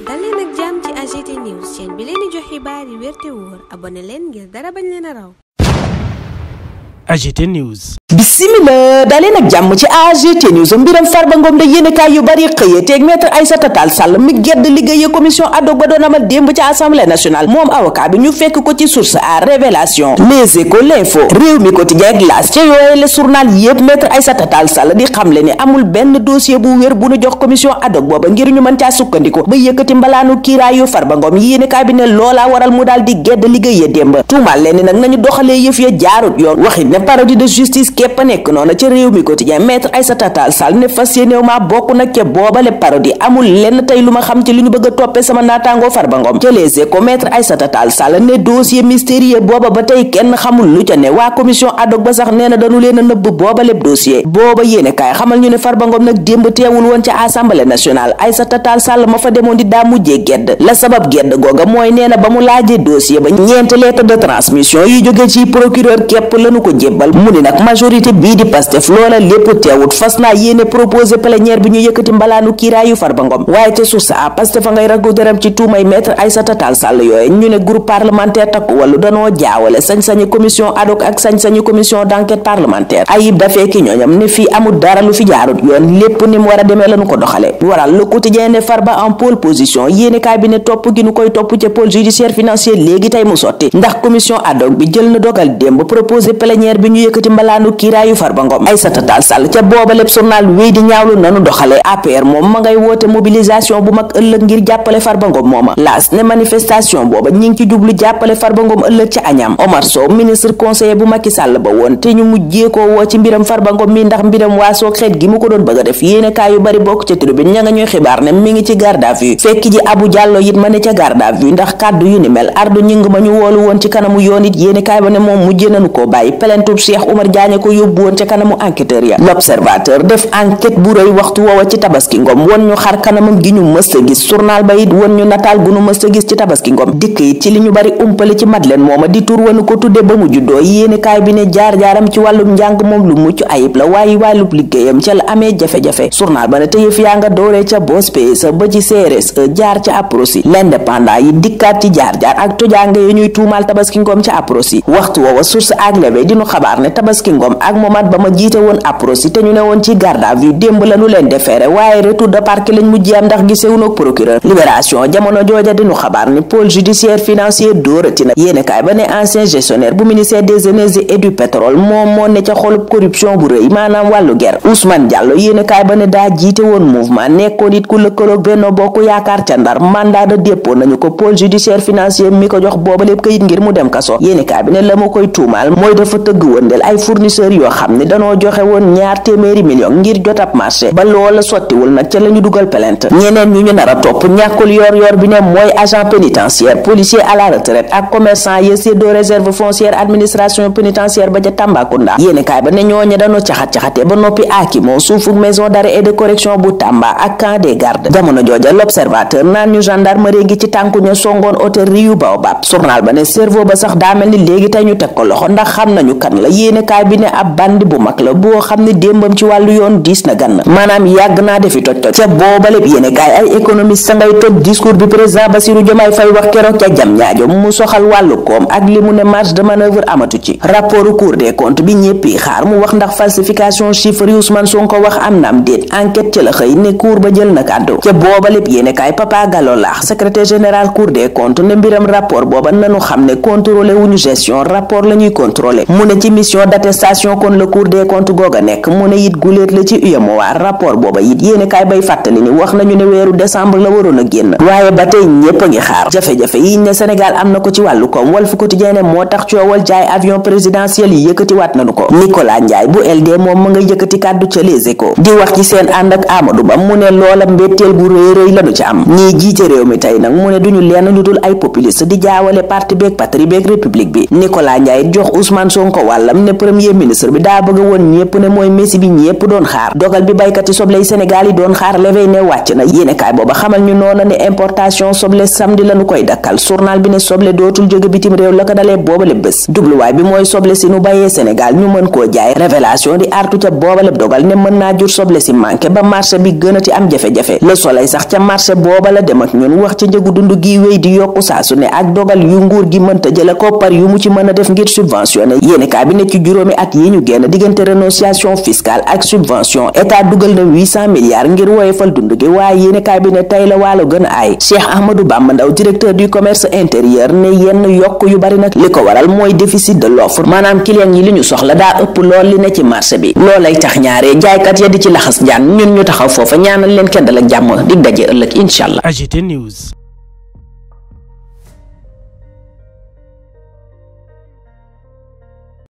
dal leen ak jàmm ci AGT News chaîne bi leen di jox xibaar yi wér te wóor abonné leen ngir dara bañ leen a raw. AGT News. Bismillah daleen ak jàmm ci AGT News mbiram Farba Ngom de yéenekaay yu bari xëyee teeg maître Aïssata Tall Sall mi gedd liggéeye commission ad hoc ba doon amal démb ci assemblée nationale moom avocat bi ñu fekk ko ci source a révélation Les Échos l'info réew mi quotidien ak L'As ca yooye le journal yépp maître Aïssata Tall Sall di xamle ne amul benn dossier bu wér bu ñu jox commission ad hoc booba ngir ñu mën caa sukkandiku ba yëkkati mbalaanu kiiraayu Farba Ngom yéenekaay bi ne loola waral mu daal di gedd liggéeye démb tuumal leen ni nag nañu doxalee yëf ya jaarut yoon waxit ne parodie de justice képp nekk noonu ca réew mi quotidien maître Aïssata Tall Sall ne fas yéenéew maa bokk nag ca boobale parodie amul lenn tey lu ma xam ci li ñu bëgg a toppee sama naataangoo Farba Ngom ca Les Échos maître Aïssata Tall Sall ne dossier mystérieux booba ba tey kenn xamul lu ca ne waa commission ad hoc ba sax nee na dañu leen a nëbb booba lépp dossier booba yéene kaay xamal ñu ne Farba Ngom nag démb teewul woon ca assemblée nationale Aïssata Tall Sall ma fa demoon di daa mujjee gedd la sabab gedd googa mooy nee na ba mu laajee dossier ba ñeenti lettre de transmission yi jóge ci procureur képp lañu ko jébbal mu ni nag majorité bii di Pastef loola lépp teewut fas naa yéene proposé plénière bi ñu yëkkati mbalaanu kiiraayu Farba Ngom waaye ca suuf sa Pastef a ngay raggu dërëm ci tuumay maître Aïssata Tall Sall yooye ñu ne groupe parlementaire takku wàllu danoo jaawale sañ-sañu commission ad hoc ak sañ-sañu commission d'enquête parlementaire Ayib Daffé ki ñooñam ne fii amul dara lu fi jaarut yoon lépp ni mu war a demee lañu ko doxale waral le quotidien ne Farba en pole position yéene kaay bi ne topp gi nu koy topp ca pôle judiciaire financier léegi tey mu sotti ndax commission ad hoc bi jël na dogal démb proposé plénière bi ñu yëkkati mbalaanu kiiraayu Farba Ngom Aïssata Tall Sall ca booba lépp journal wéy di ñaawlu nanu doxale APR moom ma ngay woote mobilisation bu mag ëllëg ngir jàppale Farba Ngom mooma L'As ne manifestation booba ñi ngi ci jublu jàppale Farba Ngom ëllëg ca Agnam Omar Sow ministre conseiller bu Macky Sall ba woon te ñu mujjee koo woo ci mbiram Farba Ngom mi ndax mbiram waasoo xeet gi mu ko doon bëgg a def yéene kaay yu bari bokk ca tribune ña nga ñuy xibaar ne mi ngi ci garde à vue fekk ji Abou Diallo it ma ne ca garde à vue ndax kàddu yu ni mel ardu ñing ma ñu woolu woon ci kanamu yoon it yéene kaay ba ne moom mujjee nañu koo bàyyi pelentub Cheikh Oumar Diagne ko yóbbu woon ca kanamu enquêteur ya L'Observateur def enquête bu rëy waxtu woowa ci Tabaski Ngom won ñu xar kanamam gi ñu mësta gis journal ba it won ñu nataal gu ñu mësta gis ci Tabaski Ngom dikk it ci li ñu bari umpale ci Madeleine mooma di tur wanu ko tudde ba mu juddoo yéene kaay bi ne jaar-jaaram ci wàllum njàng moom lu mucc ayib la waaye wàllub liggéeyam ca la amee jafe-jafe journal ba ne te yëf yaa nga dooree ca BOSPS ba ci CRSE jaar ca APROSI L'Indépendant yi dikkaat ci jaar-jaar ak tojaange yi ñuy tuumaal Tabaski Ngom ca APROSI waxtu woowa source ak lebe dinu xabaar ne Tabaski Ngom ak Momat ba ma jiite woon APROSI te ñu ne woon ci garde à vue démb la nu leen defeere waaye retour de parquet lañ mujjee am ndax gisewuñu ak procureur libération jamono jooja dinu xabaar ni pôle judiciaire financier dóorati na yéene kaay ba ne ancien gestionnaire bu ministère des énergies et du pétrole moom moo ne ca xolub corruption bu rëy maanaam wàllu ger Ousmane Diallo yéene kaay ba ne daa jiite woon mouvement nekkoon it ku lëkkaloog Benno Bokk Yaakaar ca Ndar mandat de dépôt nañu ko pôle judiciaire financier mi ko jox booba lépp kayit ngir mu dem kaso yéene kaay bi ne la ma koy tuumaal mooy dafa tëgg wëndeel ay fournisseurs yoo xam ne danoo joxe woon $200 millions ngir jot ab marché ba loola sottiwul nag ca la ñu dugal plainte ñeneen ñu ñu nar a topp ñàkkul yor bi ne mooy agent pénitentiaire policier à la retraite ak commerçant yi séddoo réserve foncière administration pénitentiaire ba ca Tambacounda yéene kaay ba ne ñooñe dañoo caxat-caxatee ba noppi aakimoo suufu maison d'arrêt et de correction bu Tamba ak camp des gardes jamono jooja L'Observateur naan ñu gendarmerie ngi ci tànku ña songoon hôtel Riu Baobab journal ba ne cerveau ba sax daa mel ni léegi tey ñu teg ko loxo ndax xam nañu kan la yéene kaay bi ne ab bandi bu mag la boo xam ne démbam ci wàllu yoon diis na gann maanaam yàgg naa defi toj ca boobaleb yéene kaay ay économiste sa ngay toj discours bi président Bassirou Diomaye Faye wax keroog ca jam ñaajo mu soxal wàllu koom ak li mu ne marge de manœuvre amatu ci rapport Cour des comptes bi ñéppi xaar mu wax ndax falsification chiffre yi Ousmane Sonko wax am na am déet enquête ci la xëy ne cour ba jël na kàddu ca boobaleb yéene kaay Papa Gallo Laax secrétaire général Cour des comptes ne mbiram rapport booba nanu xam ne contrôlé wuñu gestion rapport la ñuy contrôlé mu ne ci mission d'attestation kon la Cour des comptes googa nekk mu ne it guléet la ci UEMOA rapport booba it yéene kaay bay fàttali ni wax nañu ne weeru décembre la waroon a génn waaye ba tey ñépp a ngi xaar jafe-jafe yi ne Sénégal am na ko ci wàllu koom Walf Quotidien ne moo tax coowal jaay avion présidentiel yi yëkkati waat nañu ko Nicolas Ndiaye bu LD moom ma nga yëkkati kàddu ca Les Échos di wax ci seen ànd ak Amadou Ba mu ne loola mbetteel gu rëy lañu ci am ñii jiite réew mi tey nag mu ne duñu leen ñu dul ay populiste di jaawale parti beeg patrie beeg république bi Nicolas Ndiaye jox Ousmane Sonko wàllam ne premier ministre ministre bi daa bëgg woon ñépp ne mooy messi bi ñépp doon xaar. dogal bi baykat yi soble yi Sénégal yi doon xaar levey ne wàcc na. yéenekaay booba xamal ñu noona ne importation soble samedi lañu koy dakkal. journal bi ne soble dootul jóge bitim réew la ko dalee boobale bés. jubluwaay bi mooy soble si nu bayee Sénégal ñu mën koo jaay. révélation di artu ca boobale dogal ne mën naa jur soble si manqué ba marché bi gënati am jafe-jafe. Le Soleil sax ca marché booba la dem ak ñun wax ca njëgu dund gi wéy di yokku saa su ne ak dogal yu nguur gi mënta jële koppar yu mu ci mën a def ngir subventionné. yéenekaay bi ne ci juróomi at yi ñu génn diggante renonciation fiscale ak subvention état dugal na 800 milliards ngir woyofal dund gi. waaye yéenekaay bi ne tey la waalo gën a aay. Cheikh Ahmadou Bamba Ndaw directeur du commerce intérieur ne yenn yokk yu bari nag li ko waral mooy déficit de l'offre maanaam client yi li ñu soxla daa ëpp lool li ne ci marché bi. loolay tax ñaare jaaykat ya di ci laxas jaan ñun ñu taxaw foofa ñaanal leen kenn dal ak jàmm dig daje ëllëg incha allah. AGT News.